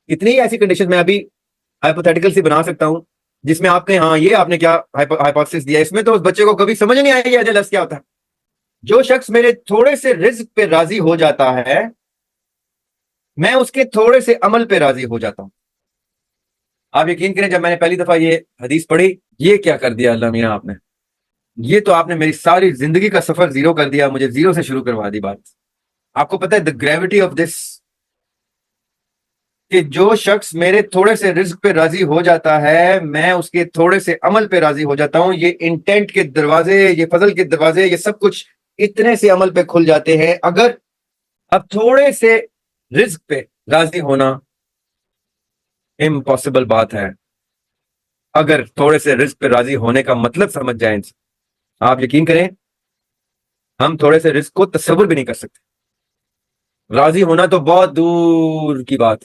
کتنی ایسی کنڈیشن میں ابھی ہائپوتھیٹیکل سی بنا سکتا ہوں جس میں آپ کہیں ہاں یہ آپ نے کیا ہائپوتھیسس دیا. اس میں تو اس بچے کو کبھی سمجھ نہیں آئے گی لفظ کیا ہوتا ہے. جو شخص میرے تھوڑے سے رزق پہ راضی ہو جاتا ہے میں اس کے تھوڑے سے عمل پہ راضی ہو جاتا ہوں. آپ یقین کریں جب میں نے پہلی دفعہ یہ حدیث پڑھی, یہ کیا کر دیا اللہ میاں آپ نے, یہ تو آپ نے میری ساری زندگی کا سفر زیرو کر دیا, مجھے زیرو سے شروع کروا دی بات. آپ کو پتہ ہے the gravity of this, کہ جو شخص میرے تھوڑے سے رزق پہ راضی ہو جاتا ہے میں اس کے تھوڑے سے عمل پہ راضی ہو جاتا ہوں. یہ انٹینٹ کے دروازے, یہ فضل کے دروازے, یہ سب کچھ اتنے سے عمل پہ کھل جاتے ہیں. اگر اب تھوڑے سے رزق پہ راضی ہونا امپاسبل بات ہے, اگر تھوڑے سے رزق پہ راضی ہونے کا مطلب سمجھ جائیں, آپ یقین کریں ہم تھوڑے سے رزق کو تصور بھی نہیں کر سکتے. راضی ہونا تو بہت دور کی بات.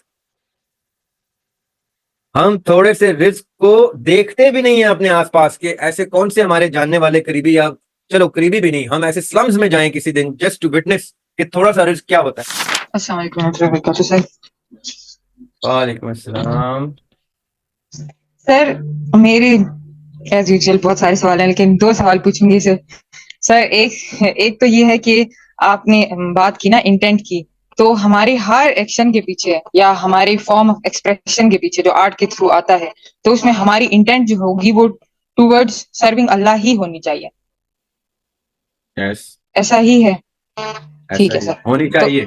ہم تھوڑے سے رزق کو دیکھتے بھی نہیں ہیں اپنے آس پاس کے. ایسے کون سے ہمارے جاننے والے قریبی, یا چلو قریبی بھی نہیں, ہم ایسے سلمز میں جائیں کسی دن جسٹ ٹو وٹنس کہ تھوڑا سا رزق کیا ہوتا ہے. السلام علیکم ورحمۃ اللہ وبرکاتہ سر. وعلیکم السلام. سر میرے ایز یوزل بہت سارے سوال ہیں لیکن 2 سوال پوچھوں گی سر. سر ایک تو یہ ہے کہ آپ نے بات کی نا انٹینٹ کی, تو ہمارے ہر ایکشن کے پیچھے یا ہمارے فارم آف ایکسپریشن کے پیچھے جو آرٹ کے تھرو آتا ہے تو اس میں ہماری انٹینٹ جو ہوگی وہ ٹوورڈز سرونگ اللہ ہی ہونی چاہیے. یس, ایسا ہی ہے؟ ٹھیک ایسا ہے ہی سر. ہونی تو چاہیے.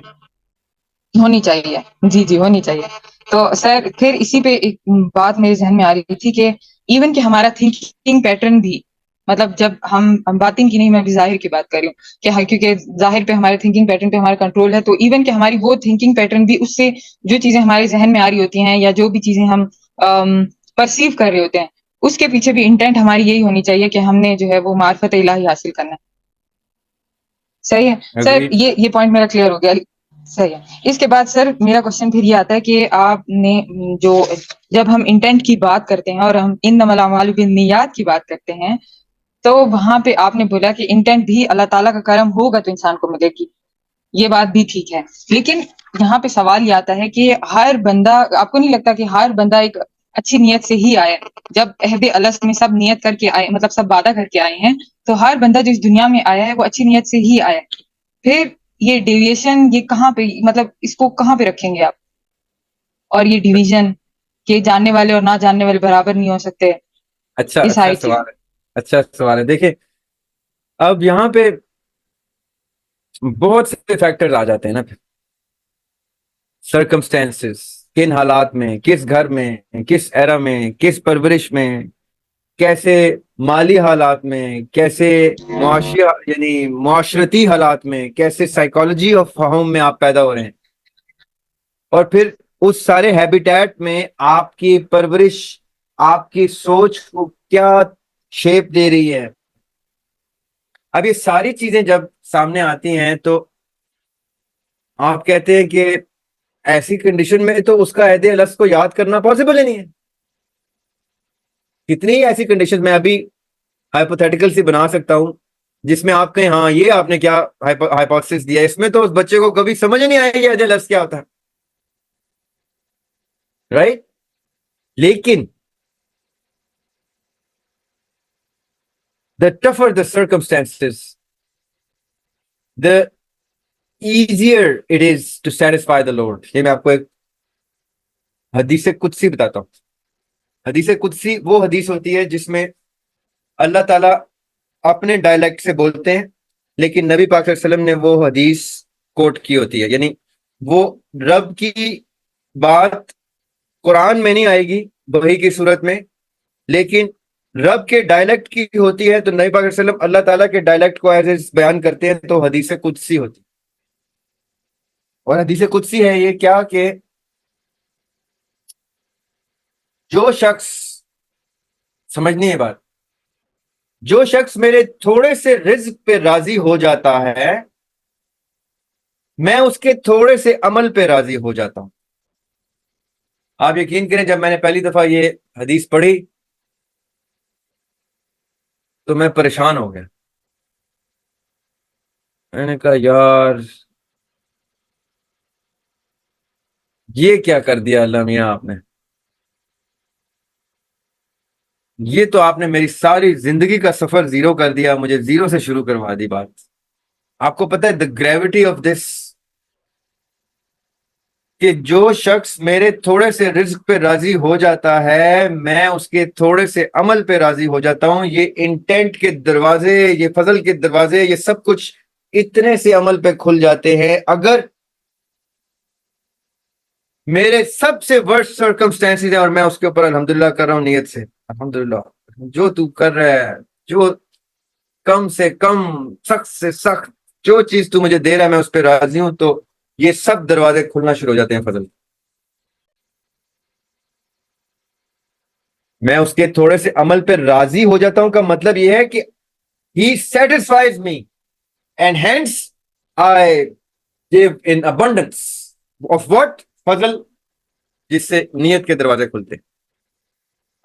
ہونی چاہیے, جی جی ہونی چاہیے. تو سر پھر اسی پہ ایک بات میرے ذہن میں آ رہی تھی کہ ایون کہ ہمارا تھنکنگ پیٹرن بھی, مطلب جب ہم باطن کی نہیں, میں بھی ظاہر کی بات کر رہی ہوں کہ کیونکہ ظاہر پہ ہمارے تھنکنگ پیٹرن پہ ہمارا کنٹرول ہے, تو ایون کہ ہماری وہ تھنکنگ پیٹرن بھی اس سے جو چیزیں ہمارے ذہن میں آ رہی ہوتی ہیں یا جو بھی چیزیں ہم پرسیو کر رہے ہوتے ہیں اس کے پیچھے بھی انٹینٹ ہماری یہی ہونی چاہیے کہ ہم نے جو ہے وہ معرفت الہی حاصل کرنا ہے. صحیح ہے سر, Agreed. یہ پوائنٹ میرا کلیئر ہو گیا. صحیح ہے. اس کے بعد سر میرا کوشچن پھر یہ آتا ہے کہ آپ نے جو جب ہم انٹینٹ کی بات کرتے ہیں اور ہم انما الاعمال بالنیات کی بات کرتے ہیں تو وہاں پہ آپ نے بولا کہ انٹینٹ بھی اللہ تعالیٰ کا کرم ہوگا تو انسان کو ملے گی. یہ بات بھی ٹھیک ہے, لیکن یہاں پہ سوال یہ آتا ہے کہ ہر بندہ, آپ کو نہیں لگتا کہ ہر بندہ ایک اچھی نیت سے ہی آئے؟ جب عہد الست میں سب نیت کر کے آئے, مطلب سب وعدہ کر کے آئے ہیں, تو ہر بندہ جو اس دنیا میں آیا ہے وہ اچھی نیت سے ہی آیا. پھر یہ ڈیویشن یہ کہاں پہ, مطلب اس کو کہاں پہ رکھیں گے آپ؟ اور یہ ڈیویژن کہ جاننے والے اور نہ جاننے والے برابر نہیں ہو سکتے, اچھا یہ اچھا ساری چیزیں. سوال ہے, اچھا سوال ہے. دیکھیں اب یہاں پہ بہت سے فیکٹرز آ جاتے ہیں نا. پھر سرکمسٹینسز, کن حالات میں, کس گھر میں, کس ایرا میں, کس پرورش میں, کیسے مالی حالات میں, کیسے معاشی یعنی معاشرتی حالات میں, کیسے سائیکالوجی آف ہوم میں آپ پیدا ہو رہے ہیں, اور پھر اس سارے ہیبیٹیٹ میں آپ کی پرورش آپ کی سوچ کو کیا شیپ دے رہی ہے. اب یہ ساری چیزیں جب سامنے آتی ہیں تو آپ کہتے ہیں کہ ایسی کنڈیشن میں تو اس کا عہد الست کو یاد کرنا پاسبل ہی نہیں ہے. کتنی ایسی کنڈیشن میں ابھی ہائپوتھیٹیکل سی بنا سکتا ہوں جس میں آپ کہیں ہاں یہ آپ نے کیا ہائپوتھیسس دیا. اس میں تو اس بچے کو کبھی سمجھ نہیں آئے گی عہد الست کیا ہوتا ہے, رائٹ. لیکن the tougher the circumstances, the easier it is to satisfy the Lord. یہ میں آپ کو ایک حدیث قدسی بتاتا ہوں. حدیث قدسی وہ حدیث ہوتی ہے جس میں اللہ تعالیٰ اپنے ڈائلیکٹ سے بولتے ہیں لیکن نبی پاک صلی اللہ علیہ وسلم نے وہ حدیث کوٹ کی ہوتی ہے. یعنی وہ رب کی بات قرآن میں نہیں آئے گی وحی کی صورت میں, لیکن رب کے ڈائلیکٹ کی ہوتی ہے, تو نبی پاک صلی اللہ علیہ وسلم اللہ تعالیٰ کے ڈائلیکٹ کو ایز بیان کرتے ہیں, تو حدیث قدسی ہوتی. اور حدیث قدسی ہے یہ کیا کہ جو شخص, سمجھنی ہے بات, جو شخص میرے تھوڑے سے رزق پہ راضی ہو جاتا ہے میں اس کے تھوڑے سے عمل پہ راضی ہو جاتا ہوں. آپ یقین کریں جب میں نے پہلی دفعہ یہ حدیث پڑھی تو میں پریشان ہو گیا. میں نے کہا یار یہ کیا کر دیا اللہ میاں آپ نے، یہ تو آپ نے میری ساری زندگی کا سفر زیرو کر دیا، مجھے زیرو سے شروع کروا دی بات۔ آپ کو پتہ ہے دا گریوٹی آف دس، کہ جو شخص میرے تھوڑے سے رزق پہ راضی ہو جاتا ہے، میں اس کے تھوڑے سے عمل پہ راضی ہو جاتا ہوں۔ یہ انٹینٹ کے دروازے، یہ فضل کے دروازے، یہ سب کچھ اتنے سے عمل پہ کھل جاتے ہیں۔ اگر میرے سب سے ورسٹ سرکمسٹینسز ہیں اور میں اس کے اوپر الحمدللہ کر رہا ہوں نیت سے، الحمدللہ جو تو کر رہا ہے، جو کم سے کم، سخت سے سخت جو چیز تو مجھے دے رہا ہے میں اس پہ راضی ہوں، تو یہ سب دروازے کھلنا شروع ہو جاتے ہیں فضل۔ میں اس کے تھوڑے سے عمل پہ راضی ہو جاتا ہوں کا مطلب یہ ہے کہ he satisfies me and hence I give in abundance of what؟ فضل، جس سے نیت کے دروازے کھلتے ہیں۔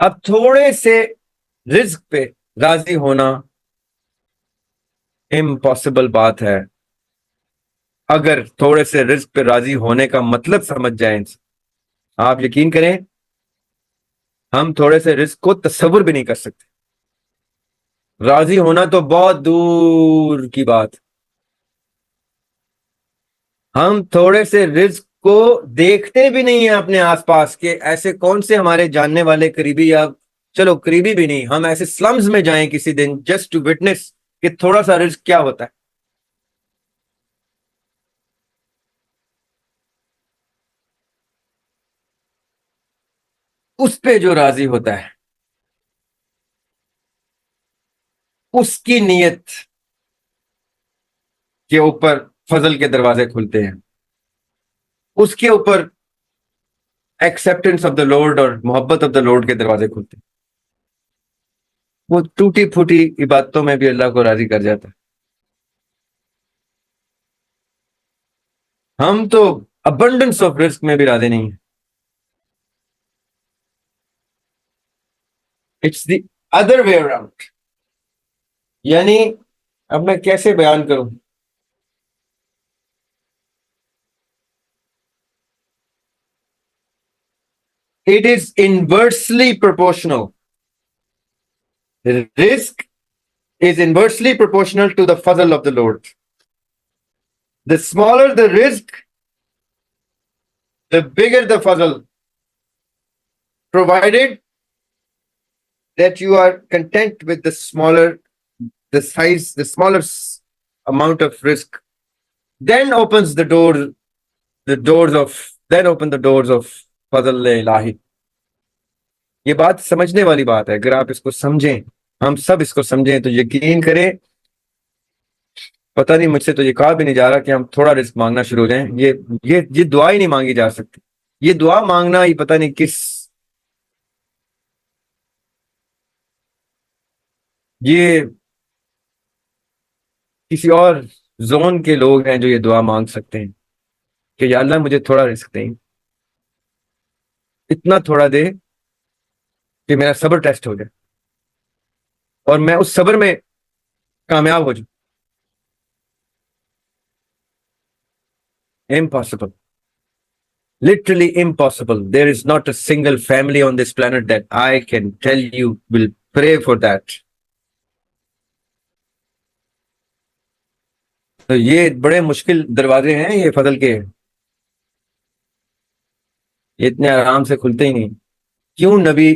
اب تھوڑے سے رزق پہ راضی ہونا امپاسبل بات ہے۔ اگر تھوڑے سے رزق پہ راضی ہونے کا مطلب سمجھ جائیں، آپ یقین کریں ہم تھوڑے سے رزق کو تصور بھی نہیں کر سکتے، راضی ہونا تو بہت دور کی بات۔ ہم تھوڑے سے رزق کو دیکھتے بھی نہیں ہیں اپنے آس پاس، کہ ایسے کون سے ہمارے جاننے والے قریبی، یا چلو قریبی بھی نہیں، ہم ایسے سلمز میں جائیں کسی دن جسٹ ٹو وٹنس کہ تھوڑا سا رزق کیا ہوتا ہے۔ اس پہ جو راضی ہوتا ہے اس کی نیت کے اوپر فضل کے دروازے کھلتے ہیں، اس کے اوپر ایکسپٹنس آف دا لارڈ اور محبت آف دا لارڈ کے دروازے کھلتے ہیں۔ وہ ٹوٹی پھوٹی عبادتوں میں بھی اللہ کو راضی کر جاتا ہے۔ ہم تو ابنڈنس آف رزق میں بھی راضی نہیں ہیں۔ It's the other way around, یعنی اب میں کیسے بیان کروں؟ اٹ از انورسلی پروپورشنل، رزق is inversely proportional to the fazl of the Lord. The smaller the risk, the bigger the fazl, provided that you are content with the smaller, the size, the smaller amount of risk. Then opens the doors of fazl ilahi. یہ بات سمجھنے والی بات ہے، اگر آپ اس کو سمجھیں، ہم سب اس کو سمجھیں تو یقین کریں، پتہ نہیں مجھ سے تو یہ کہا بھی نہیں جا رہا کہ ہم تھوڑا رزق مانگنا شروع ہو جائیں۔ یہ دعا ہی نہیں مانگی جا سکتی، یہ دعا مانگنا ہی پتہ نہیں کس، یہ کسی اور زون کے لوگ ہیں جو یہ دعا مانگ سکتے ہیں کہ یا اللہ مجھے تھوڑا رزق دیں، اتنا تھوڑا دے کہ میرا صبر ٹیسٹ ہو جائے اور میں اس صبر میں کامیاب ہو جاؤں۔ Impossible. Literally impossible. There is not a single family on this planet that I can tell you will pray for that. تو یہ بڑے مشکل دروازے ہیں یہ فضل کے، یہ اتنے آرام سے کھلتے ہی نہیں۔ کیوں نبی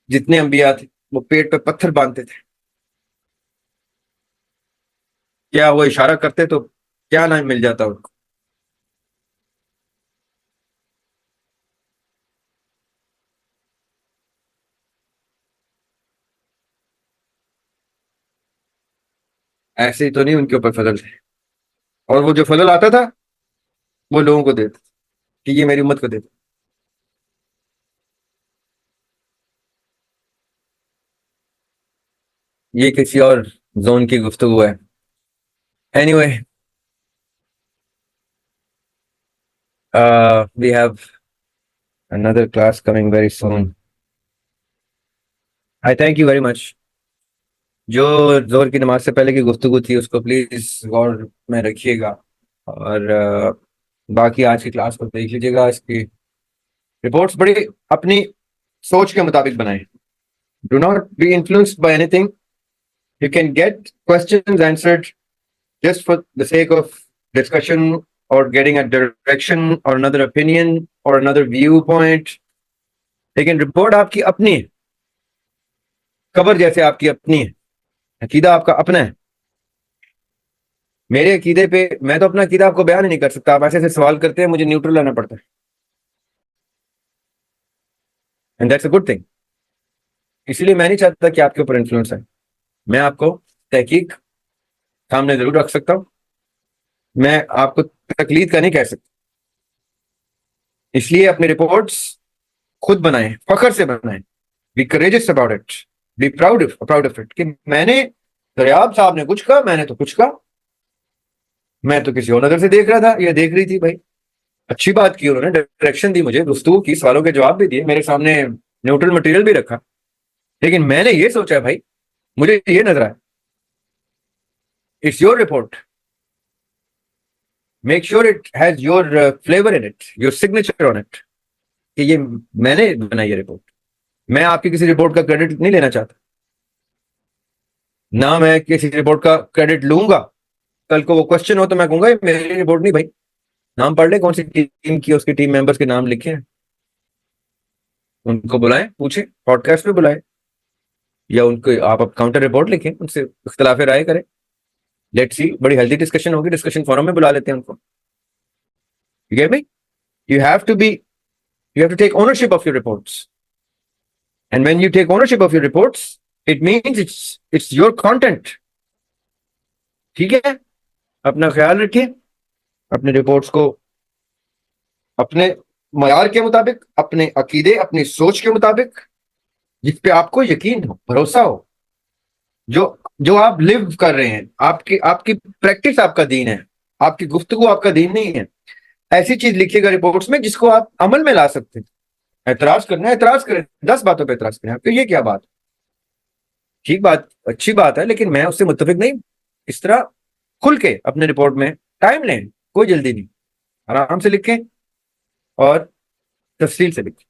جتنے انبیاء تھے وہ پیٹ پہ پتھر باندھتے تھے؟ کیا وہ اشارہ کرتے تو کیا نہ مل جاتا ان کو؟ ایسے ہی تو نہیں ان کے اوپر فضل تھے، اور وہ جو فضل آتا تھا وہ لوگوں کو دیتے کہ یہ میری امت کو دیتے۔ یہ کسی اور زون کی گفتگو ہے۔ Anyway, we have another class coming very soon. I thank you very much. جو زور کی نماز سے پہلے کی گفتگو تھی اس کو پلیز غور میں رکھیے گا، اور باقی آج کی کلاس کو دیکھ لیجیے گا. اس کی رپورٹس بڑی اپنی سوچ کے مطابق بنائیں. Do not be influenced by anything. You can get questions answered just for the sake of discussion or getting a direction or another opinion or another viewpoint. لیکن رپورٹ آپ کی اپنی ہے, قبر جیسے آپ کی اپنی ہے, عقیدہ آپ کا اپنا ہے. میرے عقیدے پہ میں تو اپنا عقیدہ آپ کو بیان ہی نہیں کر سکتا. آپ ایسے ایسے سوال کرتے ہیں, مجھے نیوٹرل لانا پڑتا ہے. And that's a good thing. اسی لیے میں نہیں چاہتا کہ آپ کے اوپر انفلوئنس آئے. میں آپ کو تحقیق سامنے ضرور رکھ سکتا ہوں, میں آپ کو تقلید کا نہیں کہہ سکتا. اس لیے اپنی رپورٹس خود بنائیں, فخر سے بنائیں. Be courageous about it, be proud of it کہ میں نے, دریاب صاحب نے کچھ کہا, میں نے تو کچھ کہا. میں تو کسی اور نظر سے دیکھ رہا تھا, یہ دیکھ رہی تھی. بھائی اچھی بات کی, انہوں نے ڈائریکشن دی مجھے, گفتگو کی, سوالوں کے جواب بھی دیے, میرے سامنے نیوٹرل مٹیریل بھی رکھا. لیکن میں نے یہ سوچا بھائی مجھے یہ نظر آیا. It's your report. Make sure it has your flavour in it, your signature on it, کہ یہ میں نے بنائی ہے رپورٹ. میں آپ کی کسی رپورٹ کا کریڈٹ نہیں لینا چاہتا, نہ میں کسی رپورٹ کا کریڈٹ لوں گا. کل کو وہ کوشچن ہو تو میں کہوں گا یہ میری رپورٹ نہیں. بھائی نام پڑھ لیں, کون سی ٹیم کی, اس کی ٹیم ممبرس کے نام لکھے ہیں, ان کو بلائیں, پوچھیں, پوڈ کاسٹ پہ بلائیں, یا ان کو آپ کاؤنٹر رپورٹ لکھیں, ان سے اختلاف رائے کریں. لیٹ سی, بڑی ہیلدی ڈسکشن ہوگی, ڈسکشن فورم میں بلا لیتے ہیں ان کو. You get me? You have to take ownership of your reports. And when you take ownership of your reports, it means it's your content. ٹھیک ہے, اپنا خیال رکھیے, اپنے رپورٹس کو اپنے معیار کے مطابق, اپنے عقیدے, اپنی سوچ کے مطابق, جس پہ آپ کو یقین ہو, بھروسہ ہو, جو آپ لیو کر رہے ہیں. آپ کی پریکٹس آپ کا دین ہے, آپ کی گفتگو آپ کا دین نہیں ہے. ایسی چیز لکھیے گا رپورٹس میں جس کو آپ عمل میں لا سکتے ہیں. اعتراض کرنا ہے, اعتراض کریں, 10 باتوں پہ اعتراض کریں. آپ کو یہ کیا بات, ٹھیک بات, اچھی بات ہے, لیکن میں اس سے متفق نہیں. اس طرح کھل کے اپنے رپورٹ میں ٹائم لیں, کوئی جلدی نہیں, آرام سے لکھیں اور تفصیل سے لکھیں.